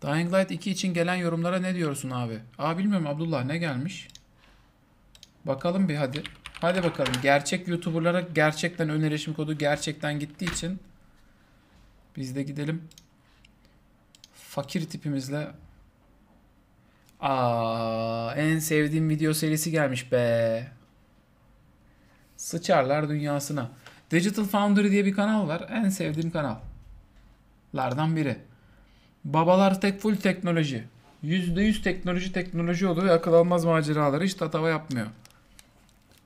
Dying Light 2 için gelen yorumlara ne diyorsun abi? Bilmiyorum Abdullah, ne gelmiş? Bakalım bir hadi. Hadi bakalım. Gerçek YouTuber'lara gerçekten önerişim kodu gerçekten gittiği için biz de gidelim. Fakir tipimizle. En sevdiğim video serisi gelmiş be. Sıçarlar dünyasına. Digital Foundry diye bir kanal var. En sevdiğim kanallardan biri. Babalar full teknoloji. %100 teknoloji oluyor ve akıl almaz maceraları hiç tatava yapmıyor.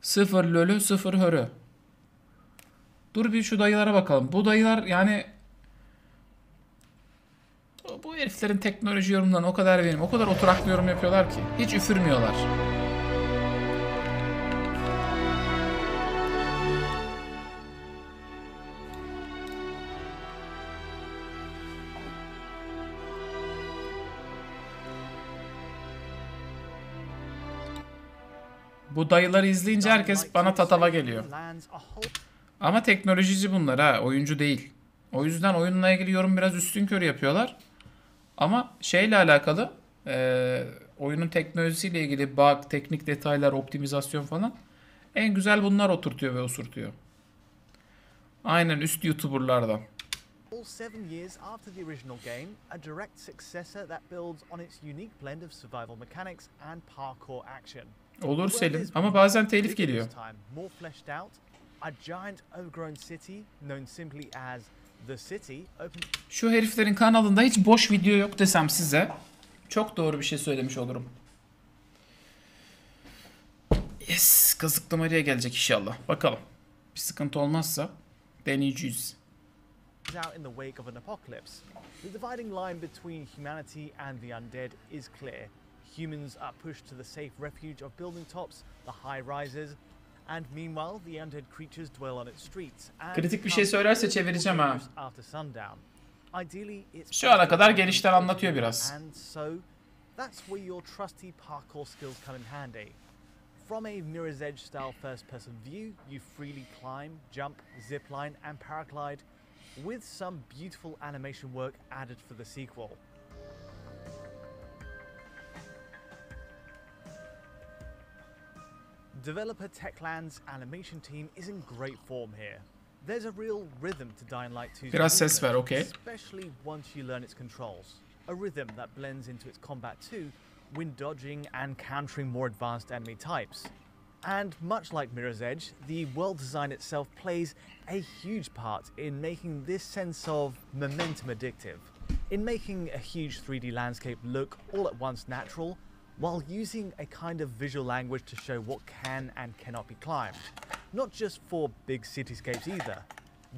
Sıfır lölü, sıfır hörü. Dur bir şu dayılara bakalım. Bu dayılar yani bu heriflerin teknoloji yorumlarına o kadar benim. O kadar oturaklı yorum yapıyorlar ki. Hiç üfürmüyorlar. Bu dayıları izleyince herkes bana tatava geliyor. Ama teknolojici bunlar ha. Oyuncu değil. O yüzden oyunla ilgili yorum biraz üstünkörü yapıyorlar. Ama şeyle alakalı oyunun teknolojisiyle ilgili bug, teknik detaylar, optimizasyon falan en güzel bunlar oturtuyor ve osurtuyor. Aynen üst YouTuber'lardan. All 7 years after the original game, a direct successor that builds on its unique blend of survival mechanics and parkour action. Olur Selim ama bazen telif geliyor. More fleshed out, a giant overgrown city known simply as the city. Şu heriflerin kanalında hiç boş video yok desem size çok doğru bir şey söylemiş olurum. Yes, kazıklı Maria gelecek inşallah. Bakalım. Bir sıkıntı olmazsa deneyeceğiz. Out in the wake of an apocalypse, the dividing line between humanity and the undead is clear. Humans are pushed to the safe refuge of building tops, the high rises, and meanwhile the undead creatures dwell on its streets. Kritik bir şey söylerse çevireceğim ha. Şu ana kadar gelişten anlatıyor biraz. And so that's where your trusty parkour skills come in handy. From a Mirror's Edge style first-person view, you freely climb, jump, zipline, and paraglide, with some beautiful animation work added for the sequel. Developer Techland's animation team is in great form here. There's a real rhythm to Dying Light 2's biraz ses ver, okay. Especially once you learn its controls. A rhythm that blends into its combat too, when dodging and countering more advanced enemy types. And much like Mirror's Edge, the world design itself plays a huge part in making this sense of momentum addictive, in making a huge 3D landscape look all at once natural, while using a kind of visual language to show what can and cannot be climbed. Not just for big cityscapes either.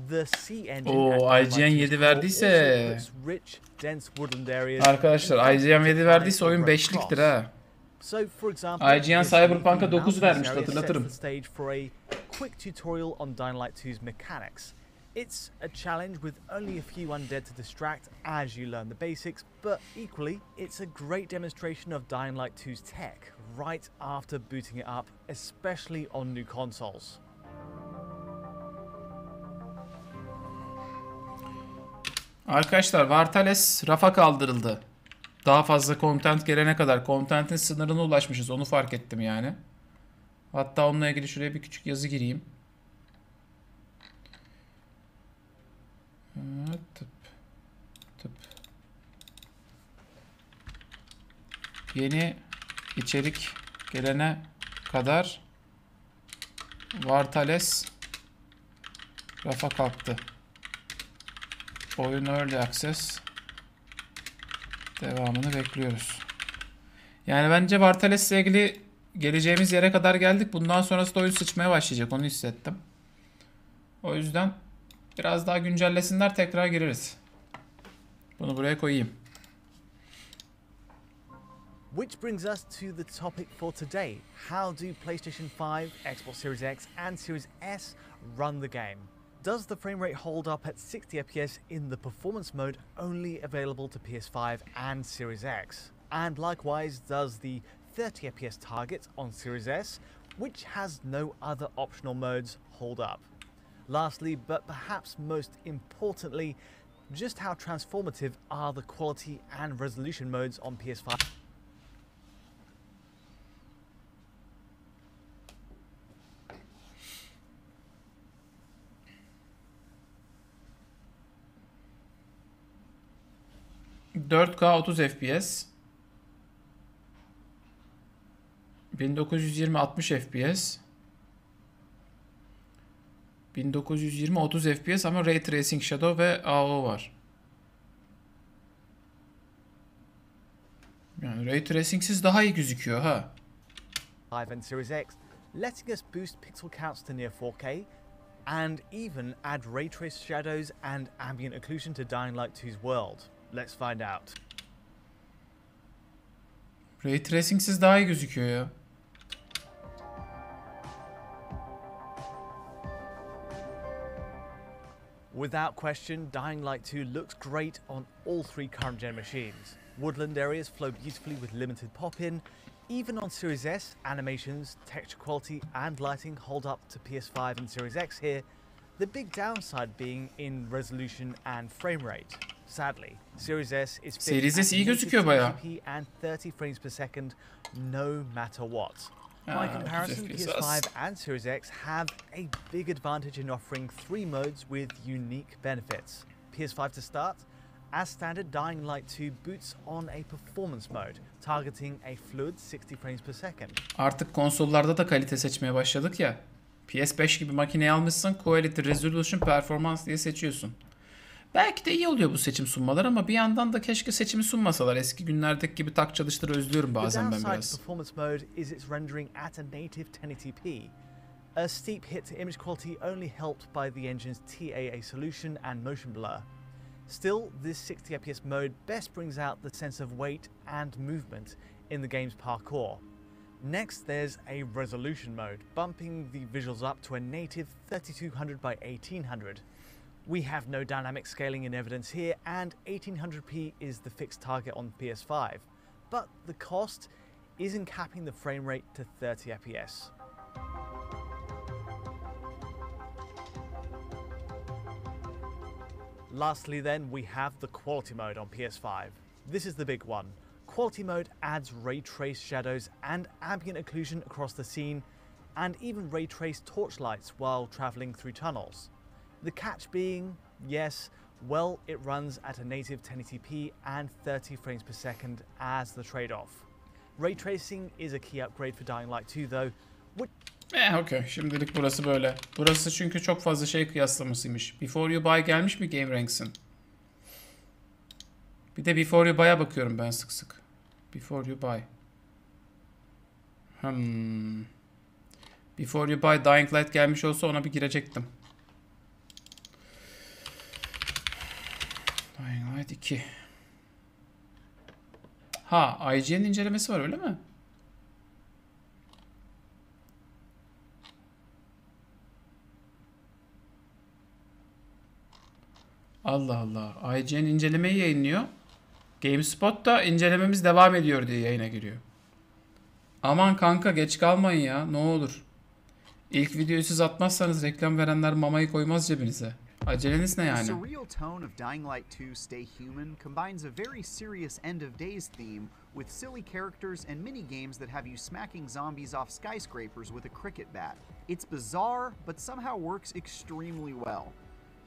The sea engine IGN 7 verdiyse rich, dense woodland areas. Arkadaşlar IGN 7 verdiyse oyun 5'liktir ha. So for example, IGN Cyberpunk'a 9 vermiş, hatırlatırım. Stage for a quick tutorial on Dying Light 2's mechanics. It's a challenge with only a few undead to distract as you learn the basics, but equally, it's a great demonstration of Dying Light 2's tech right after booting it up, especially on new consoles. Arkadaşlar Vartales rafa kaldırıldı. Daha fazla content gelene kadar content'in sınırına ulaşmışız, onu fark ettim yani. Hatta onunla ilgili şuraya bir küçük yazı gireyim. Tıp. Yeni içerik gelene kadar Vartales rafa kalktı. Oyun Early Access devamını bekliyoruz. Yani bence Vartales'le ilgili geleceğimiz yere kadar geldik. Bundan sonrası da oyun sıçmaya başlayacak. Onu hissettim. O yüzden biraz daha güncellesinler, tekrar gireriz. Bunu buraya koyayım. Which brings us to the topic for today. How do PlayStation 5, Xbox Series X and Series S run the game? Does the frame rate hold up at 60 FPS in the performance mode only available to PS5 and Series X? And likewise, does the 30 FPS target on Series S, which has no other optional modes, hold up? Lastly, but perhaps most importantly, just how transformative are the quality and resolution modes on PS5. ...4K 30 FPS... ...1920 60 FPS... ...1920 30 FPS ama Ray Tracing Shadow ve AO var. Yani Ray Tracing'siz daha iyi gözüküyor ha. 5 and Series X, letting us boost pixel counts to near 4K and even add ray trace shadows and ambient occlusion to Dying Light 2's world. Let's find out. Ray Tracing'siz daha iyi gözüküyor ya. Without question, Dying Light 2 looks great on all three current gen machines. Woodland areas flow beautifully with limited pop-in. Even on Series S, animations, texture quality and lighting hold up to PS5 and Series X here, the big downside being in resolution and frame rate. Sadly, Series S is Series S iyi gözüküyor bayağı. and 30 frames per second no matter what. By comparison, PS5 and Series X have a big advantage in offering 3 modes with unique benefits. PS5 to start, as standard, Dying Light 2 boots on a performance mode, targeting a fluid 60 frames per second. Artık konsollarda da kalite seçmeye başladık ya. PS5 gibi makineyi almışsın, Quality, Resolution, Performance diye seçiyorsun. Belki de iyi oluyor bu seçim sunmalar ama bir yandan da keşke seçimi sunmasalar. Eski günlerdeki gibi tak çalıştırı özlüyorum bazen ben biraz. Performance mode is its rendering at a native 1080p. A steep hit to image quality only helped by the engine's TAA solution and motion blur. Still, this 60 FPS mode best brings out the sense of weight and movement in the game's parkour. Next, there's a resolution mode, bumping the visuals up to a native 3200 by 1800. We have no dynamic scaling in evidence here, and 1800p is the fixed target on PS5, but the cost is in capping the frame rate to 30 FPS. Lastly then, we have the quality mode on PS5. This is the big one. Quality mode adds ray trace shadows and ambient occlusion across the scene, and even ray trace torch lights while traveling through tunnels. The catch being, yes, well, it runs at a native 1080p and 30 frames per second as the trade-off. Ray tracing is a key upgrade for Dying Light 2 though. Okey. Şimdilik burası böyle. Burası çünkü çok fazla şey kıyaslamasıymış. Before You Buy gelmiş mi Game Ranks'in? Bir de Before You Buy'a bakıyorum ben sık sık. Before You Buy. Before You Buy Dying Light gelmiş olsa ona bir girecektim. Dying Light 2. Ha, IGN'in incelemesi var öyle mi? Allah Allah. IGN incelemeyi yayınlıyor. GameSpot da incelememiz devam ediyor diye yayına giriyor. Aman kanka geç kalmayın ya. Ne olur. İlk videoyu siz atmazsanız reklam verenler mamayı koymaz cebinize. Aceleniz ne yani? The surreal tone of Dying Light 2 Stay Human combines a very serious end of days theme with silly characters and mini games that have you smacking zombies off skyscrapers with a cricket bat. It's bizarre, but somehow works extremely well.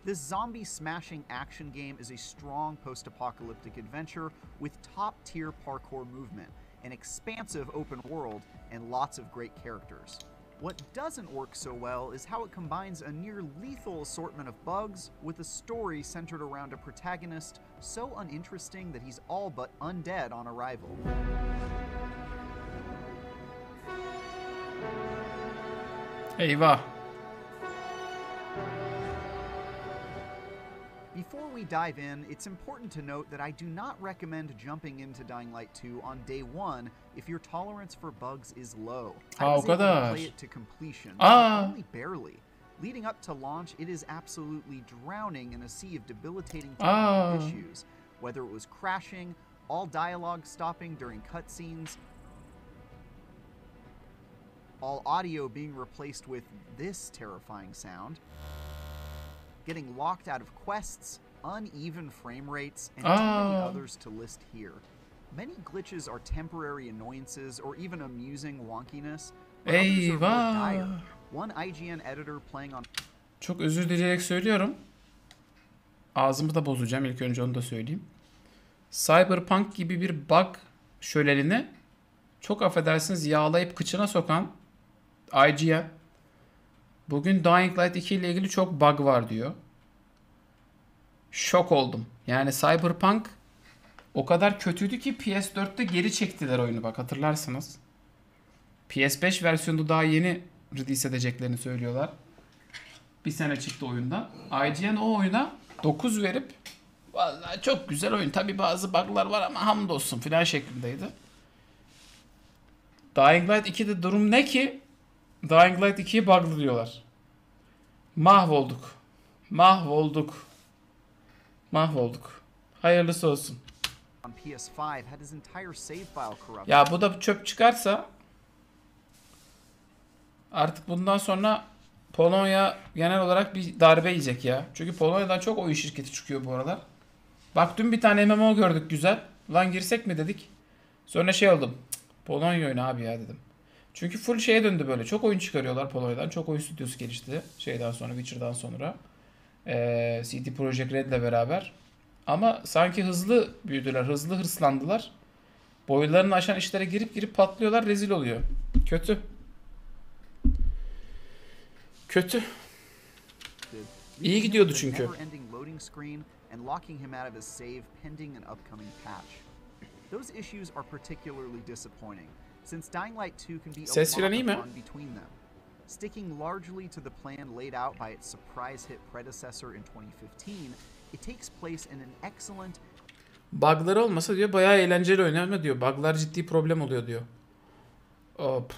This zombie smashing action game is a strong post-apocalyptic adventure with top-tier parkour movement, an expansive open world, and lots of great characters. What doesn't work so well is how it combines a near-lethal assortment of bugs with a story centered around a protagonist so uninteresting that he's all but undead on arrival. Eyvah. Before we dive in, it's important to note that I do not recommend jumping into Dying Light 2 on day 1 if your tolerance for bugs is low. I was able to play it to completion, but only barely. Leading up to launch, it is absolutely drowning in a sea of debilitating technical issues, whether it was crashing, all dialogue stopping during cutscenes, all audio being replaced with this terrifying sound, getting locked out of quests, uneven frame rates, and too many others to list here. Many glitches are temporary annoyances or even amusing wonkiness, but others are more dire. One IGN editor playing on... Çok özür dileyerek söylüyorum. Ağzımı da bozacağım. İlk önce onu da söyleyeyim. Cyberpunk gibi bir bug şölenini çok affedersiniz yağlayıp kıçına sokan IGN bugün Dying Light 2 ile ilgili çok bug var diyor. Şok oldum. Yani Cyberpunk o kadar kötüydü ki PS4'te geri çektiler oyunu, bak hatırlarsınız. PS5 versiyonu daha yeni release edeceklerini söylüyorlar. Bir sene çıktı oyundan. IGN o oyuna 9 verip vallahi çok güzel oyun. Tabi bazı bug'lar var ama hamdolsun filan şeklindeydi. Dying Light 2'de durum ne ki? Dying Light 2'yi bug'lı diyorlar. Mahvolduk. Mahvolduk. Mahvolduk. Hayırlısı olsun. Ya bu da çöp çıkarsa artık bundan sonra Polonya genel olarak bir darbe yiyecek ya. Çünkü Polonya'dan çok oyun şirketi çıkıyor bu aralar. Bak dün bir tane MMO gördük güzel. Lan girsek mi dedik. Sonra şey oldum. Polonya oyunu abi ya dedim. Çünkü full şeye döndü böyle. Çok oyun çıkarıyorlar Polonya'dan. Çok oyun stüdyosu gelişti. Şeyden sonra, Witcher'dan sonra. CD Projekt Red'le beraber. Ama sanki hızlı büyüdüler. Hızlı hırslandılar. Boylarını aşan işlere girip patlıyorlar. Rezil oluyor. Kötü. Kötü. İyi gidiyordu çünkü. Ses filan iyi mi? Sticking largely to the plan laid out by its surprise hit predecessor in 2015, it takes place in an excellent... Bug'ları olmasa diyor bayağı eğlenceli oynar ama diyor bug'lar ciddi problem oluyor diyor. Hop.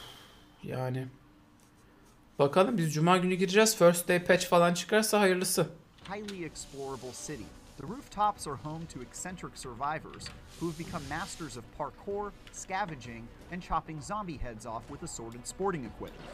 Yani. Bakalım biz cuma günü gireceğiz. First day patch falan çıkarsa hayırlısı. Highly explorable city. The rooftops are home to eccentric survivors who have become masters of parkour, scavenging, and chopping zombie heads off with assorted sporting equipment.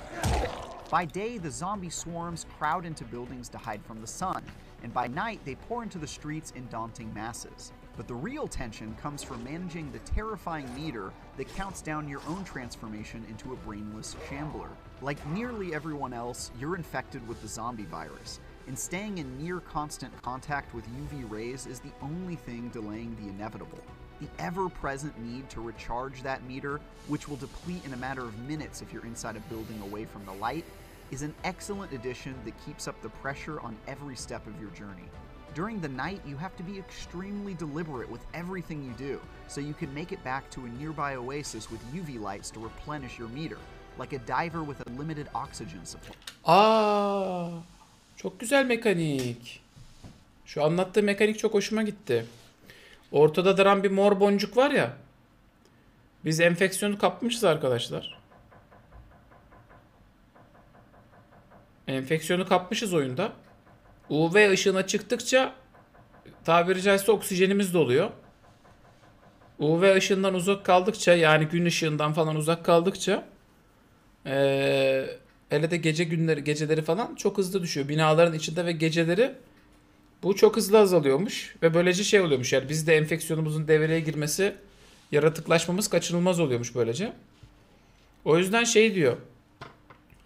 By day, the zombie swarms crowd into buildings to hide from the sun, and by night, they pour into the streets in daunting masses. But the real tension comes from managing the terrifying meter that counts down your own transformation into a brainless shambler. Like nearly everyone else, you're infected with the zombie virus, and staying in near constant contact with UV rays is the only thing delaying the inevitable. The ever-present need to recharge that meter, which will deplete in a matter of minutes if you're inside a building away from the light, is an excellent addition that keeps up the pressure on every step of your journey. During the night, you have to be extremely deliberate with everything you do, so you can make it back to a nearby oasis with UV lights to replenish your meter, like a diver with a limited oxygen supply. Çok güzel mekanik. Şu anlattığı mekanik çok hoşuma gitti. Ortada duran bir mor boncuk var ya. Biz enfeksiyonu kapmışız arkadaşlar. Enfeksiyonu kapmışız oyunda. UV ışığına çıktıkça tabiri caizse oksijenimiz doluyor. UV ışığından uzak kaldıkça yani gün ışığından falan uzak kaldıkça hele de geceleri falan çok hızlı düşüyor. Binaların içinde ve geceleri bu çok hızlı azalıyormuş ve böylece şey oluyormuş yani bizde enfeksiyonumuzun devreye girmesi, yaratıklaşmamız kaçınılmaz oluyormuş böylece. O yüzden şey diyor.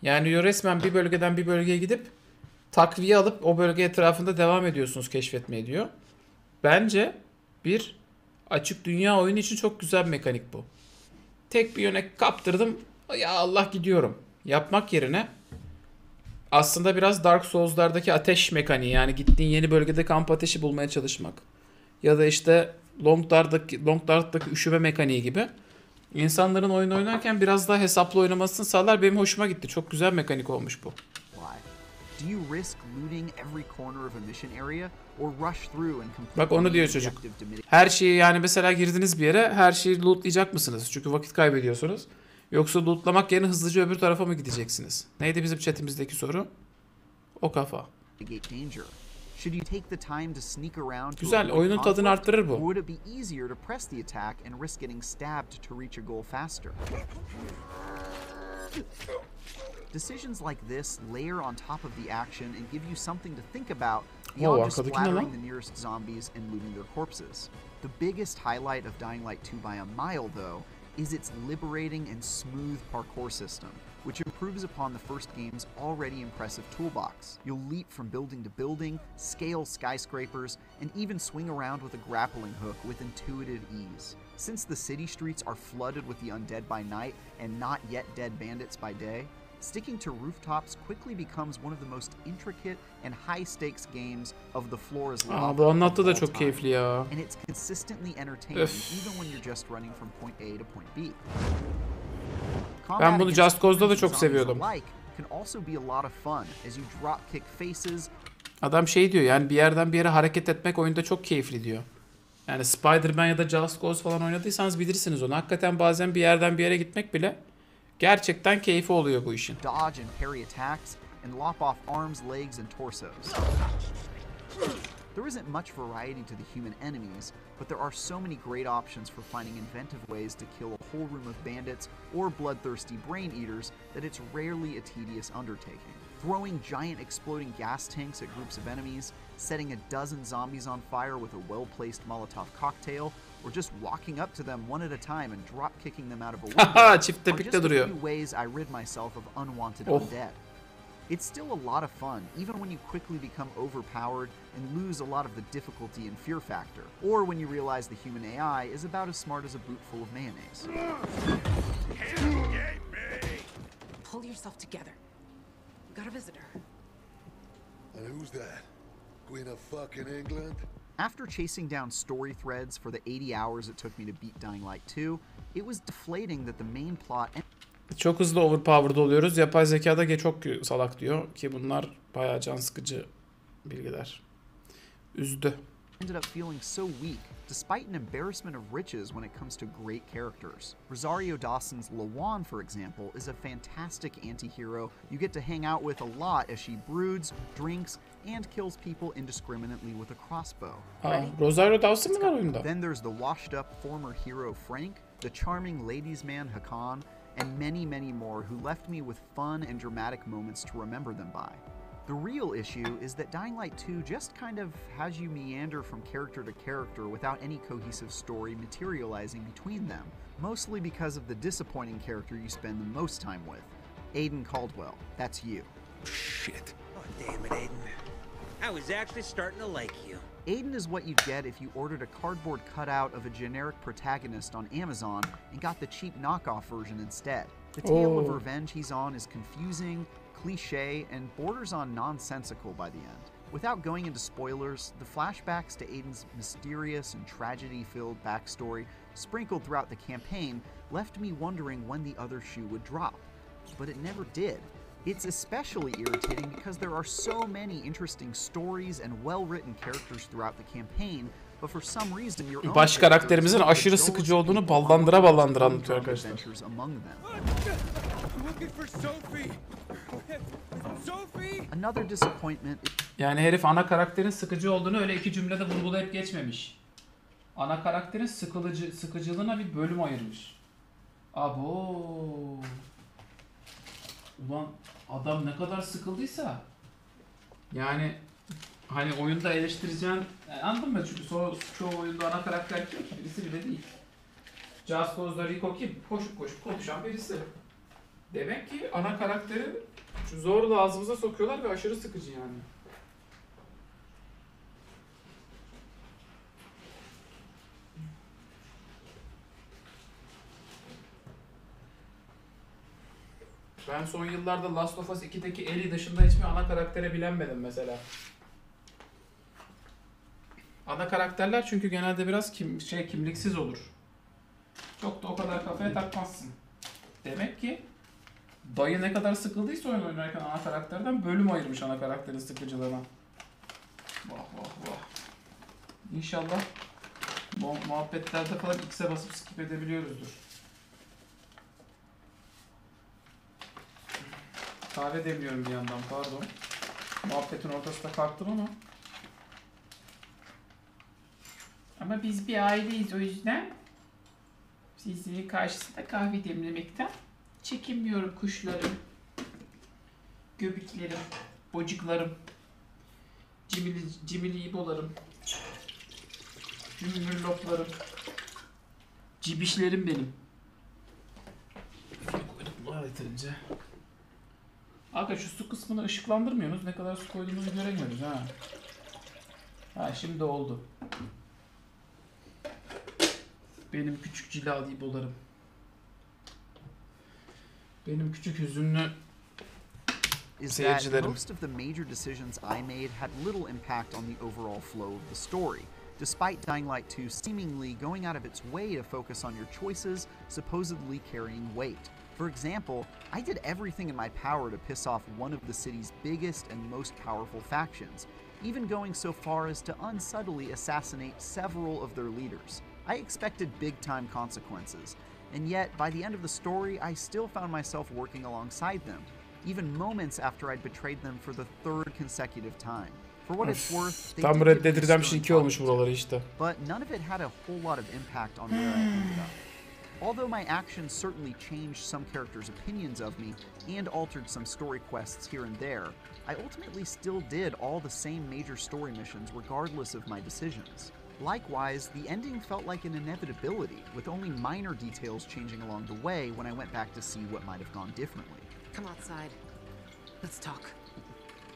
Yani diyor resmen bir bölgeden bir bölgeye gidip takviye alıp o bölge etrafında devam ediyorsunuz keşfetmeye diyor. Bence bir açık dünya oyunu için çok güzel bir mekanik bu. Tek bir yöne kaptırdım. Ya Allah gidiyorum. Yapmak yerine aslında biraz Dark Souls'lardaki ateş mekaniği yani gittiğin yeni bölgede kamp ateşi bulmaya çalışmak. Ya da işte Long Dark'taki üşüme mekaniği gibi. İnsanların oyun oynarken biraz daha hesaplı oynamasını sağlar. Benim hoşuma gitti. Çok güzel mekanik olmuş bu. Bak onu diyor çocuk. Her şeyi yani mesela girdiniz bir yere her şeyi lootlayacak mısınız? Çünkü vakit kaybediyorsunuz. Yoksa lootlamak yerine hızlıca öbür tarafa mı gideceksiniz? Neydi bizim chatimizdeki soru? O kafa. Güzel, oyunun tadını arttırır bu. beyond just arkadaki ne lan? splattering the nearest zombies and looting their corpses. The biggest highlight of Dying Light 2 by a mile, though, is its liberating and smooth parkour system, which improves upon the first game's already impressive toolbox. You'll leap from building to building, scale skyscrapers, and even swing around with a grappling hook with intuitive ease. Since the city streets are flooded with the undead by night and not yet dead bandits by day, sticking to rooftops quickly becomes one of the most intricate and high-stakes games of the floor is lava. Bu anlattı da çok keyifli ya. And it's consistently entertaining even when you're just running from point A to point B. Ben bunu Just Cause'da da çok seviyordum. Can also be a lot of fun as you drop kick faces. Adam şey diyor yani bir yerden bir yere hareket etmek oyunda çok keyifli diyor. Yani Spider-Man ya da Just Cause falan oynadıysanız bilirsiniz onu. Hakikaten bazen bir yerden bir yere gitmek bile gerçekten keyfi oluyor bu işin. Dodge and parry attacks and lop off arms, legs and torsos. There isn't much variety to the human enemies, but there are so many great options for finding inventive ways to kill a whole room of bandits or bloodthirsty brain eaters that it's rarely a tedious undertaking. Throwing giant exploding gas tanks at groups of enemies, setting a dozen zombies on fire with a well-placed Molotov cocktail, or just walking up to them one at a time and drop-kicking them out of a window are just a few ways I rid myself of unwanted undead. It's still a lot of fun, even when you quickly become overpowered and lose a lot of the difficulty and fear factor, or when you realize the human AI is about as smart as a boot full of mayonnaise. Pull yourself together. We got a visitor. And who's that? Queen of fucking England? After chasing down story threads for the 80 hours it took me to beat Dying Light 2, it was deflating that the main plot... Çok hızlı overpowered oluyoruz. Yapay zekada çok salak diyor ki bunlar bayağı can sıkıcı bilgiler. Üzdü. Ended up feeling so weak, despite an embarrassment of riches when it comes to great characters. Rosario Dawson's Lawan, for example, is a fantastic anti-hero you get to hang out with a lot as she broods, drinks, and kills people indiscriminately with a crossbow. Rosario Dawson mı var oyunda? Then there's the washed-up former hero Frank, the charming ladies' man Hakan, and many, many more who left me with fun and dramatic moments to remember them by. The real issue is that Dying Light 2 just kind of has you meander from character to character without any cohesive story materializing between them, mostly because of the disappointing character you spend the most time with. Aiden Caldwell, that's you. Shit. Oh, damn it, Aiden. I was actually starting to like you. Aiden is what you'd get if you ordered a cardboard cutout of a generic protagonist on Amazon and got the cheap knockoff version instead. The tale of revenge he's on is confusing, cliché, and borders on nonsensical by the end. Without going into spoilers, the flashbacks to Aiden's mysterious and tragedy-filled backstory sprinkled throughout the campaign left me wondering when the other shoe would drop. But it never did. It's especially irritating because there are so many interesting stories and well-written characters throughout the campaign, but for some reason your own baş karakterimizin aşırı sıkıcı olduğunu ballandıra anlatıyor arkadaşlar. Another disappointment. Yani herif ana karakterin sıkıcı olduğunu öyle iki cümlede vurgulayıp geçmemiş. Ana karakterin sıkıcılığına bir bölüm ayırmış. Abo. Ulan adam ne kadar sıkıldıysa yani hani oyunda eleştireceğin anladın mı? Çünkü çoğu oyunda ana karakter kim ki? Birisi bile değil. Just Cause'da Rico kim? Koşup konuşan birisi. Demek ki ana karakteri zorla ağzımıza sokuyorlar ve aşırı sıkıcı yani. Ben son yıllarda Last of Us 2'deki Ellie dışında hiçbir ana karaktere bilenmedim mesela. Ana karakterler çünkü genelde biraz kimliksiz olur. Çok da o kadar kafaya takmazsın. Demek ki dayı ne kadar sıkıldıysa oyun oynarken ana karakterden bölüm ayırmış ana karakterin sıkıcılığına. Vah. İnşallah muhabbetlerde falan X'e basıp skip edebiliyoruzdur. Kahve demliyorum bir yandan, pardon. Muhabbetin ortasında kalktım ama. Ama biz bir aileyiz, o yüzden sizin karşısında kahve demlemekten çekinmiyorum kuşlarım, göbeklerim, bocuklarım. Cimili ibolarım. Cümürloplarım. Cibişlerim benim. Koyduk bunlar yeterince. Aga şu su kısmını ışıklandırmıyorsunuz. Ne kadar su koyduğumuzu göremiyoruz ha. Ha şimdi oldu. Benim küçük ciladi ibolarım. Benim küçük hüzünlü is that most of the major decisions I made had little impact on the overall flow of the story, despite Dying Light 2 seemingly going out of its way to focus on your choices, supposedly carrying weight. For example, I did everything in my power to piss off one of the city's biggest and most powerful factions, even going so far as to unsubtly assassinate several of their leaders. I expected big-time consequences, and yet by the end of the story, I still found myself working alongside them, even moments after I'd betrayed them for the third consecutive time. For what it's worth, they tam did Red give Dead me a Redemption stern 2 olmuş commentary, buraları işte. but none of it had a whole lot of impact on where I ended up. Although my actions certainly changed some characters' opinions of me and altered some story quests here and there, I ultimately still did all the same major story missions regardless of my decisions. Likewise, the ending felt like an inevitability, with only minor details changing along the way when I went back to see what might have gone differently. Come outside. Let's talk.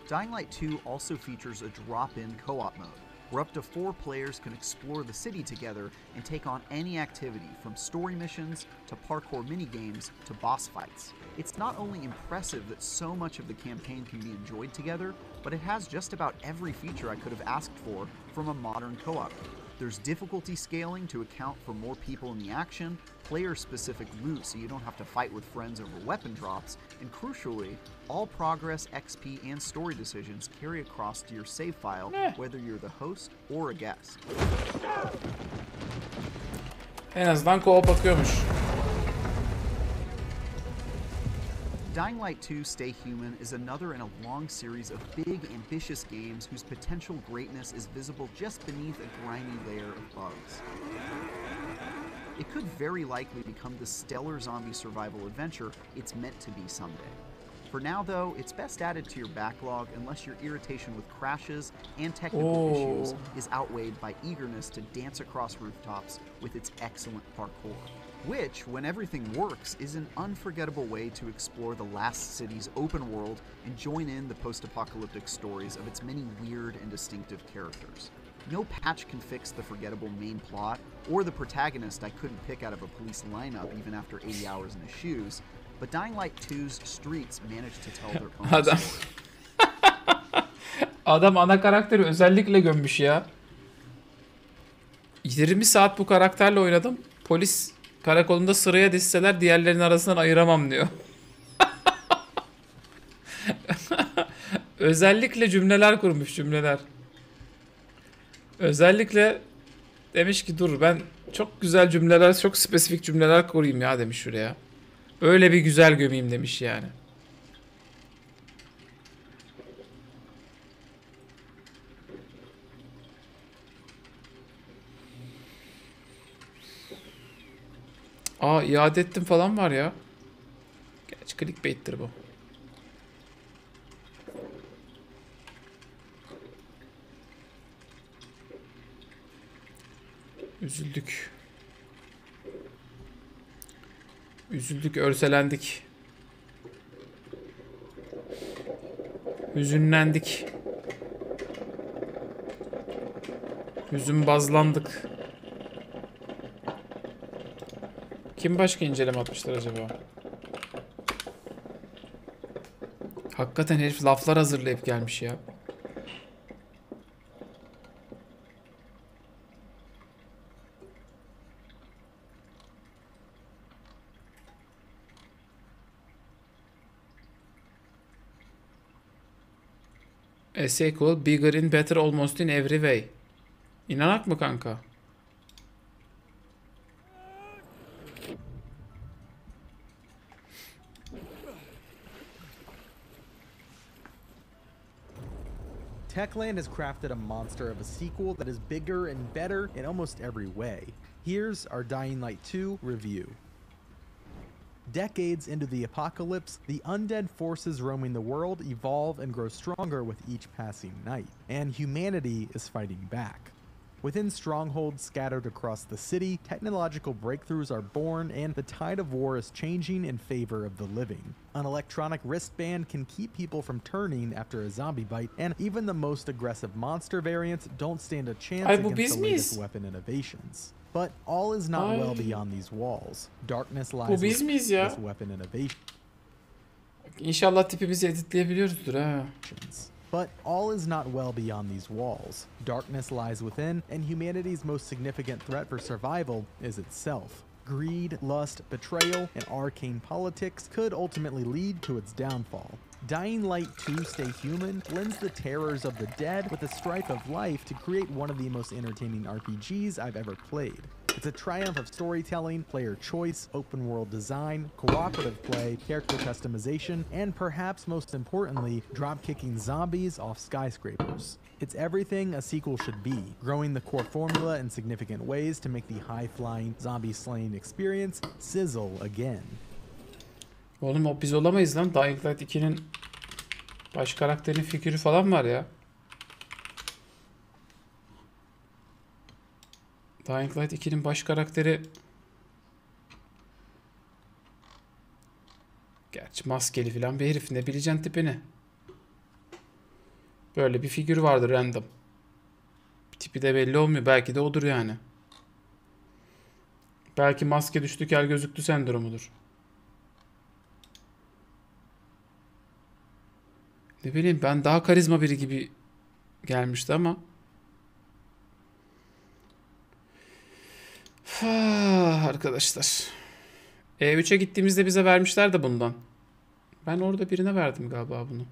Dying Light 2 also features a drop-in co-op mode, where up to 4 players can explore the city together and take on any activity from story missions to parkour minigames to boss fights. It's not only impressive that so much of the campaign can be enjoyed together, but it has just about every feature I could have asked for from a modern co-op. There's difficulty scaling to account for more people in the action, player-specific loot so you don't have to fight with friends over weapon drops, and crucially, all progress, XP, and story decisions carry across to your save file, whether you're the host or a guest. En azından co-op bakıyormuş. Dying Light 2 Stay Human is another in a long series of big, ambitious games whose potential greatness is visible just beneath a grimy layer of bugs. It could very likely become the stellar zombie survival adventure it's meant to be someday. For now, though, it's best added to your backlog unless your irritation with crashes and technical issues is outweighed by eagerness to dance across rooftops with its excellent parkour. Which, when everything works, is an unforgettable way to explore the last city's open world and join in the post-apocalyptic stories of its many weird and distinctive characters. No patch can fix the forgettable main plot, or the protagonist I couldn't pick out of a police lineup even after 80 hours in his shoes, but Dying Light 2's streets managed to tell their own story. Adam ana karakteri özellikle gömmüş ya. 20 saat bu karakterle oynadım. Polis karakolunda sıraya dizseler diğerlerinin arasından ayıramam diyor. Özellikle cümleler kurmuş, cümleler. Özellikle demiş ki dur ben çok güzel cümleler, çok spesifik cümleler kurayım ya demiş şuraya. Öyle bir güzel gömeyim demiş yani. Aa iade ettim falan var ya. Gerçi clickbait'tir bu. Üzüldük. Üzüldük, örselendik. Hüzünlendik. Hüzünbazlandık. Kim başka inceleme atmışlar acaba? Hakikaten herif laflar hazırlayıp gelmiş ya. A sequel bigger and better almost in every way. İnanak mı kanka? Techland has crafted a monster of a sequel that is bigger and better in almost every way. Here's our Dying Light 2 review. Decades into the apocalypse, the undead forces roaming the world evolve and grow stronger with each passing night, and humanity is fighting back. Within strongholds scattered across the city, technological breakthroughs are born and the tide of war is changing in favor of the living. An electronic wristband can keep people from turning after a zombie bite, and even the most aggressive monster variants don't stand a chance against the latest weapon innovations. But all is not well beyond these walls. Darkness lies within this weapon innovation. İnşallah tipimizi editleyebiliyoruzdur ha. But all is not well beyond these walls. Darkness lies within, and humanity's most significant threat for survival is itself. Greed, lust, betrayal, and arcane politics could ultimately lead to its downfall. Dying Light 2 Stay Human blends the terrors of the dead with the strife of life to create one of the most entertaining RPGs I've ever played. It's a triumph of storytelling, player choice, open world design, cooperative play, character customization, and perhaps most importantly, drop-kicking zombies off skyscrapers. It's everything a sequel should be, growing the core formula in significant ways to make the high-flying, zombie-slaying experience sizzle again. Oğlum biz olamayız lan. Dying Light 2'nin baş karakterin figürü falan var ya. Dying Light 2'nin baş karakteri... Gerçi maskeli falan bir herif, ne bileceksin tipini. Böyle bir figür vardı random. Tipi de belli olmuyor. Belki de odur yani. Belki maske düştü kel gözüktü sendromudur. Ne bileyim, ben daha karizma biri gibi gelmişti ama. Arkadaşlar. E3'e gittiğimizde bize vermişler de bundan. Ben orada birine verdim galiba bunu.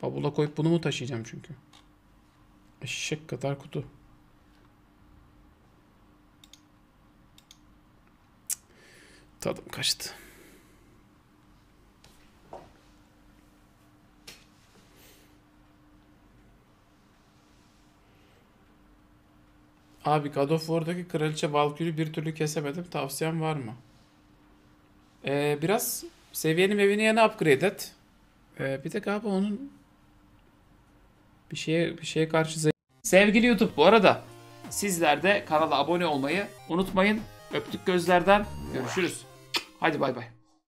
Bavula koyup bunu mu taşıyacağım çünkü. Eşek kadar kutu. Tadım kaçtı. Abi God of War'daki Kraliçe Valkyrie'yi bir türlü kesemedim. Tavsiyen var mı? Biraz seviyeni yeni upgrade et. Bir de galiba onun bir şeye karşı Sevgili YouTube, bu arada sizler de kanala abone olmayı unutmayın. Öptük gözlerden. Görüşürüz. Hadi bay bay.